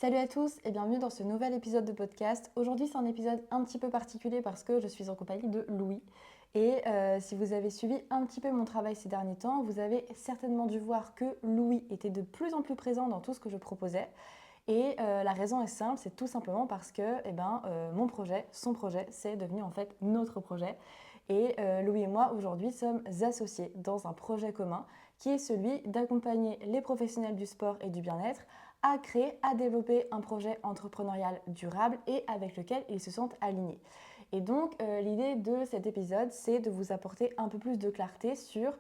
Salut à tous et bienvenue dans ce nouvel épisode de podcast. Aujourd'hui c'est un épisode un petit peu particulier parce que je suis en compagnie de Louis. Et si vous avez suivi un petit peu mon travail ces derniers temps, vous avez certainement dû voir que Louis était de plus en plus présent dans tout ce que je proposais. Et la raison est simple, c'est tout simplement parce que mon projet, son projet, c'est devenu en fait notre projet. Et Louis et moi aujourd'hui sommes associés dans un projet commun qui est celui d'accompagner les professionnels du sport et du bien-être à créer, à développer un projet entrepreneurial durable et avec lequel ils se sentent alignés. Et donc l'idée de cet épisode, c'est de vous apporter un peu plus de clarté sur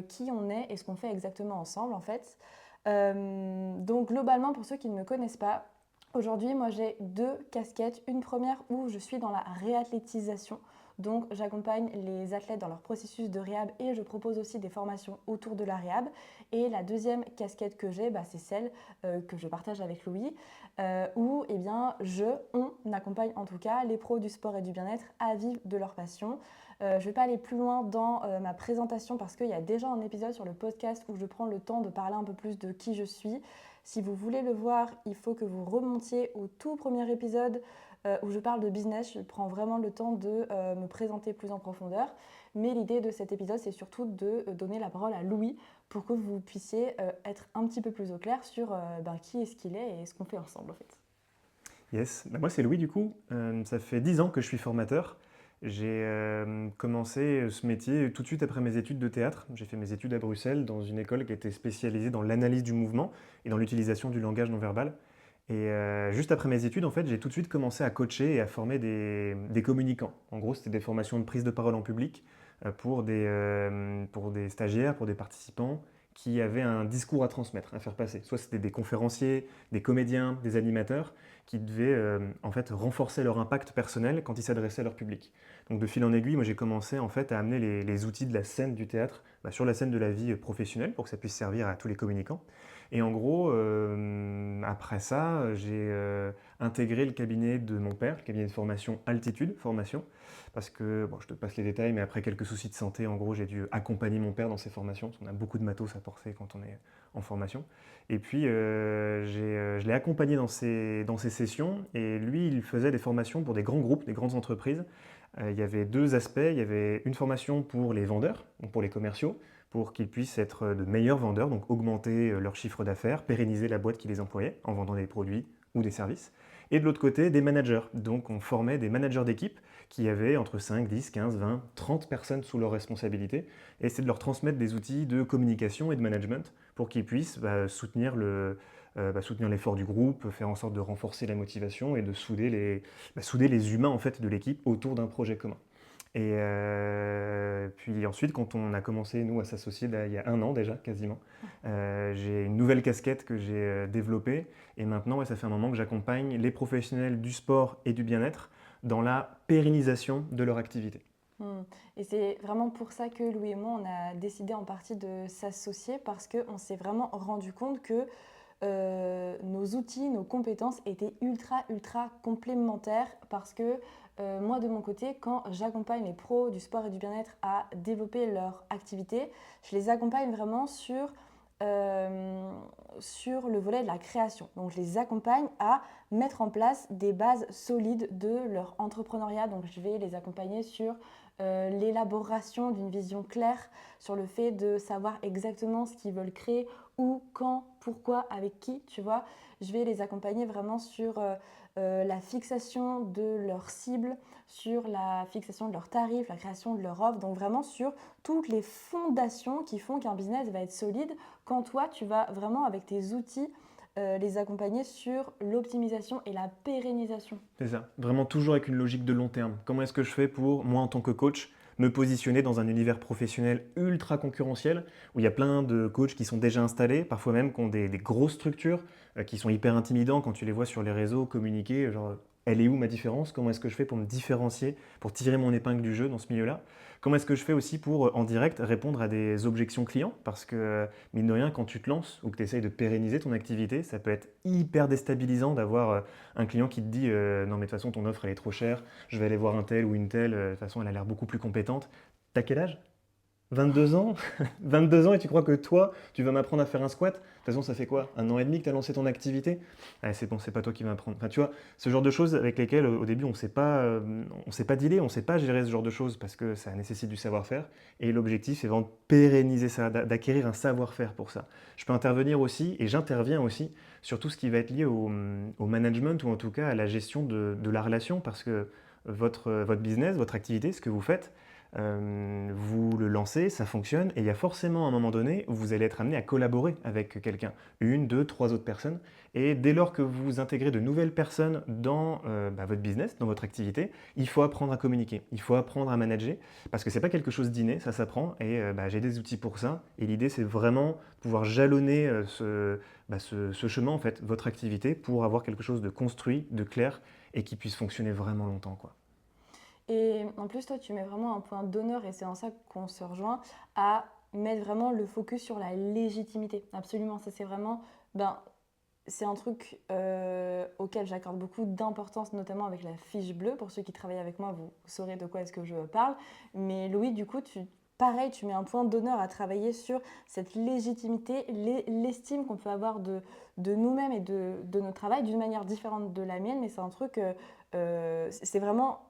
qui on est et ce qu'on fait exactement ensemble en fait. Donc globalement, pour ceux qui ne me connaissent pas, aujourd'hui, moi j'ai deux casquettes. Une première où je suis dans la réathlétisation. Donc j'accompagne les athlètes dans leur processus de réhab et je propose aussi des formations autour de la réhab. Et la deuxième casquette que j'ai, c'est celle que je partage avec Louis, où on accompagne en tout cas les pros du sport et du bien-être à vivre de leur passion. Je ne vais pas aller plus loin dans ma présentation parce qu'il y a déjà un épisode sur le podcast où je prends le temps de parler un peu plus de qui je suis. Si vous voulez le voir, il faut que vous remontiez au tout premier épisode où je parle de business. Je prends vraiment le temps de me présenter plus en profondeur. Mais l'idée de cet épisode, c'est surtout de donner la parole à Louis pour que vous puissiez être un petit peu plus au clair sur qui est-ce qu'il est et ce qu'on fait ensemble en fait. Yes, moi c'est Louis du coup. Ça fait 10 ans que je suis formateur. J'ai commencé ce métier tout de suite après mes études de théâtre. J'ai fait mes études à Bruxelles dans une école qui était spécialisée dans l'analyse du mouvement et dans l'utilisation du langage non verbal. Et juste après mes études, en fait, j'ai tout de suite commencé à coacher et à former des communicants. En gros, c'était des formations de prise de parole en public pour des stagiaires, pour des participants qui avaient un discours à transmettre, à faire passer. Soit c'était des conférenciers, des comédiens, des animateurs qui devaient en fait renforcer leur impact personnel quand ils s'adressaient à leur public. Donc de fil en aiguille, moi j'ai commencé en fait à amener les outils de la scène du théâtre sur la scène de la vie professionnelle pour que ça puisse servir à tous les communicants. Et en gros, après ça, j'ai intégré le cabinet de mon père, le cabinet de formation Altitude Formation, parce que, bon, je te passe les détails, mais après quelques soucis de santé, en gros, j'ai dû accompagner mon père dans ses formations, parce qu'on a beaucoup de matos à porter quand on est en formation. Et puis, je l'ai accompagné dans ses sessions, et lui, il faisait des formations pour des grands groupes, des grandes entreprises. Il y avait deux aspects. Il y avait une formation pour les vendeurs, donc pour les commerciaux, pour qu'ils puissent être de meilleurs vendeurs, donc augmenter leur chiffre d'affaires, pérenniser la boîte qui les employait en vendant des produits ou des services. Et de l'autre côté, des managers. Donc on formait des managers d'équipe qui avaient entre 5, 10, 15, 20, 30 personnes sous leur responsabilité. Et c'est de leur transmettre des outils de communication et de management pour qu'ils puissent soutenir l'effort du groupe, faire en sorte de renforcer la motivation et de souder les humains en fait, de l'équipe autour d'un projet commun. Et puis ensuite, quand on a commencé, nous, à s'associer, il y a un an déjà, quasiment, j'ai une nouvelle casquette que j'ai développée. Et maintenant, ouais, ça fait un moment que j'accompagne les professionnels du sport et du bien-être dans la pérennisation de leur activité. Hmm. Et c'est vraiment pour ça que Louis et moi, on a décidé en partie de s'associer parce qu'on s'est vraiment rendu compte que nos outils, nos compétences étaient ultra complémentaires parce que moi de mon côté, quand j'accompagne les pros du sport et du bien-être à développer leur activité, je les accompagne vraiment euh, sur le volet de la création. Donc je les accompagne à mettre en place des bases solides de leur entrepreneuriat. Donc je vais les accompagner sur l'élaboration d'une vision claire, sur le fait de savoir exactement ce qu'ils veulent créer, où, quand, pourquoi, avec qui, tu vois. Je vais les accompagner vraiment sur la fixation de leur cible, sur la fixation de leurs tarifs, la création de leur offre, donc vraiment sur toutes les fondations qui font qu'un business va être solide quand toi, tu vas vraiment avec tes outils les accompagner sur l'optimisation et la pérennisation. C'est ça, vraiment toujours avec une logique de long terme. Comment est-ce que je fais pour, moi en tant que coach, me positionner dans un univers professionnel ultra concurrentiel, où il y a plein de coachs qui sont déjà installés, parfois même qui ont des grosses structures, qui sont hyper intimidants quand tu les vois sur les réseaux communiquer, genre, elle est où ma différence? Comment est-ce que je fais pour me différencier, pour tirer mon épingle du jeu dans ce milieu-là? Comment est-ce que je fais aussi pour, en direct, répondre à des objections clients? Parce que, mine de rien, quand tu te lances ou que tu essayes de pérenniser ton activité, ça peut être hyper déstabilisant d'avoir un client qui te dit non mais de toute façon ton offre elle est trop chère, je vais aller voir un tel ou une telle, de toute façon elle a l'air beaucoup plus compétente. T'as quel âge? 22 ans? 22 ans et tu crois que toi, tu vas m'apprendre à faire un squat? De toute façon, ça fait quoi? 1 an et demi que tu as lancé ton activité? Ouais, c'est bon, c'est pas toi qui vas m'apprendre. Enfin, tu vois, ce genre de choses avec lesquelles, au début, on sait pas dealer, on sait pas gérer ce genre de choses parce que ça nécessite du savoir-faire. Et l'objectif, c'est vraiment de pérenniser ça, d'acquérir un savoir-faire pour ça. Je peux intervenir aussi, et j'interviens aussi, sur tout ce qui va être lié au management ou en tout cas à la gestion de la relation parce que votre business, votre activité, ce que vous faites, vous le lancez, ça fonctionne, et il y a forcément un moment donné où vous allez être amené à collaborer avec quelqu'un, une, deux, trois autres personnes. Et dès lors que vous intégrez de nouvelles personnes dans votre business, dans votre activité, il faut apprendre à communiquer, il faut apprendre à manager, parce que c'est pas quelque chose d'inné, ça s'apprend, et j'ai des outils pour ça. Et l'idée, c'est vraiment pouvoir jalonner ce chemin, en fait, votre activité, pour avoir quelque chose de construit, de clair, et qui puisse fonctionner vraiment longtemps, quoi. Et en plus, toi, tu mets vraiment un point d'honneur, et c'est en ça qu'on se rejoint, à mettre vraiment le focus sur la légitimité. Absolument, ça c'est vraiment, ben, c'est un truc auquel j'accorde beaucoup d'importance, notamment avec la fiche bleue. Pour ceux qui travaillent avec moi, vous saurez de quoi est-ce que je parle. Mais Louis, du coup, pareil, tu mets un point d'honneur à travailler sur cette légitimité, l'estime qu'on peut avoir de nous-mêmes et de notre travail, d'une manière différente de la mienne. Mais c'est un truc, c'est vraiment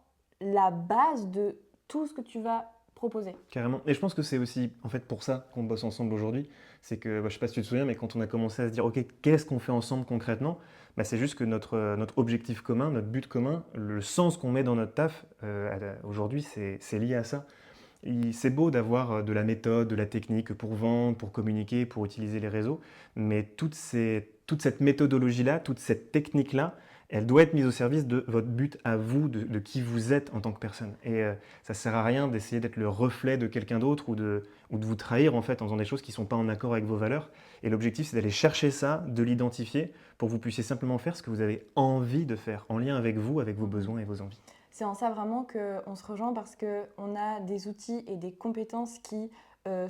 la base de tout ce que tu vas proposer. Carrément. Et je pense que c'est aussi en fait pour ça qu'on bosse ensemble aujourd'hui. C'est que, je sais pas si tu te souviens, mais quand on a commencé à se dire, ok, qu'est-ce qu'on fait ensemble concrètement? C'est juste que notre objectif commun, notre but commun, le sens qu'on met dans notre taf, aujourd'hui, c'est lié à ça. C'est beau d'avoir de la méthode, de la technique pour vendre, pour communiquer, pour utiliser les réseaux, mais toute cette méthodologie-là, toute cette technique-là, elle doit être mise au service de votre but à vous, de qui vous êtes en tant que personne. Et ça ne sert à rien d'essayer d'être le reflet de quelqu'un d'autre ou de vous trahir en fait en faisant des choses qui ne sont pas en accord avec vos valeurs. Et l'objectif, c'est d'aller chercher ça, de l'identifier pour que vous puissiez simplement faire ce que vous avez envie de faire, en lien avec vous, avec vos besoins et vos envies. C'est en ça vraiment qu'on se rejoint, parce qu'on a des outils et des compétences qui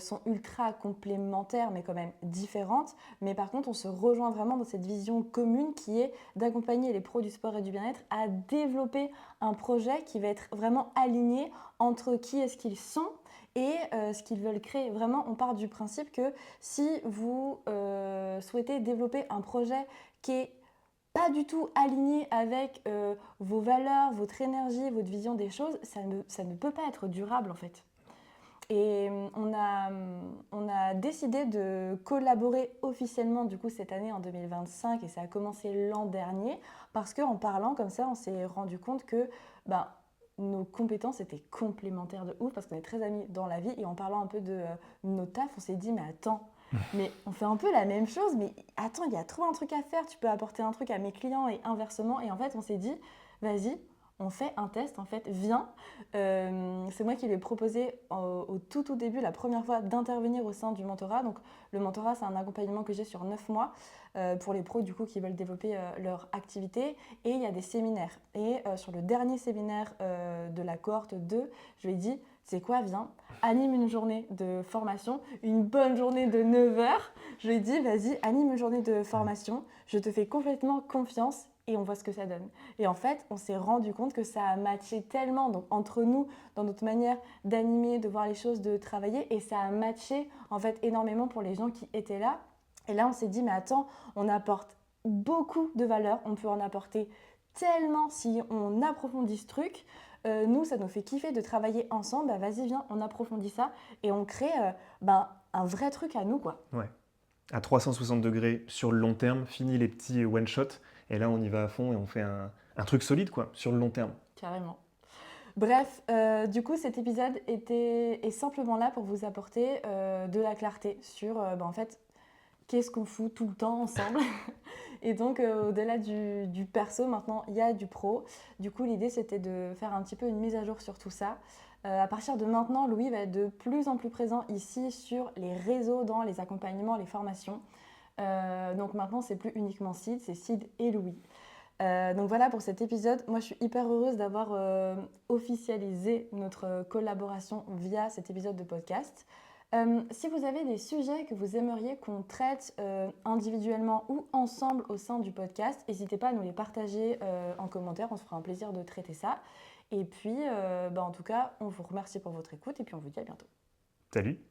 sont ultra complémentaires mais quand même différentes. Mais par contre, on se rejoint vraiment dans cette vision commune qui est d'accompagner les pros du sport et du bien-être à développer un projet qui va être vraiment aligné entre qui est-ce qu'ils sont et ce qu'ils veulent créer. Vraiment, on part du principe que si vous souhaitez développer un projet qui est pas du tout aligné avec vos valeurs, votre énergie, votre vision des choses, ça ne peut pas être durable en fait. Et on a décidé de collaborer officiellement du coup cette année en 2025, et ça a commencé l'an dernier parce qu'en parlant comme ça, on s'est rendu compte que ben, nos compétences étaient complémentaires de ouf, parce qu'on est très amis dans la vie, et en parlant un peu de nos tafs, on s'est dit mais attends, mais on fait un peu la même chose, mais attends, il y a trop un truc à faire, tu peux apporter un truc à mes clients et inversement. Et en fait, on s'est dit, vas-y, on fait un test, en fait, viens. C'est moi qui lui ai proposé au tout début, la première fois, d'intervenir au sein du mentorat. Donc le mentorat, c'est un accompagnement que j'ai sur 9 mois pour les pros du coup qui veulent développer leur activité. Et il y a des séminaires. Et sur le dernier séminaire de la cohorte 2, je lui ai dit, c'est quoi, viens, anime une journée de formation, une bonne journée de 9 heures. Je lui ai dit, vas-y, anime une journée de formation, je te fais complètement confiance et on voit ce que ça donne. Et en fait, on s'est rendu compte que ça a matché tellement donc, entre nous, dans notre manière d'animer, de voir les choses, de travailler, et ça a matché en fait énormément pour les gens qui étaient là. Et là, on s'est dit, mais attends, on apporte beaucoup de valeur, on peut en apporter tellement si on approfondit ce truc. Nous, ça nous fait kiffer de travailler ensemble. Bah, vas-y, viens, on approfondit ça et on crée un vrai truc à nous, quoi. Ouais. À 360 degrés sur le long terme, fini les petits one-shot, et là on y va à fond et on fait un truc solide quoi, sur le long terme. Carrément. Bref, du coup, cet épisode est simplement là pour vous apporter de la clarté sur, en fait, qu'est-ce qu'on fout tout le temps ensemble. Et donc, au-delà du perso, maintenant, il y a du pro. Du coup, l'idée, c'était de faire un petit peu une mise à jour sur tout ça. À partir de maintenant, Louis va être de plus en plus présent ici sur les réseaux, dans les accompagnements, les formations. Donc maintenant, c'est plus uniquement Sid, c'est Sid et Louis. Donc voilà pour cet épisode. Moi, je suis hyper heureuse d'avoir officialisé notre collaboration via cet épisode de podcast. Si vous avez des sujets que vous aimeriez qu'on traite individuellement ou ensemble au sein du podcast, n'hésitez pas à nous les partager en commentaire, on se fera un plaisir de traiter ça. Et puis, en tout cas, on vous remercie pour votre écoute et puis on vous dit à bientôt. Salut!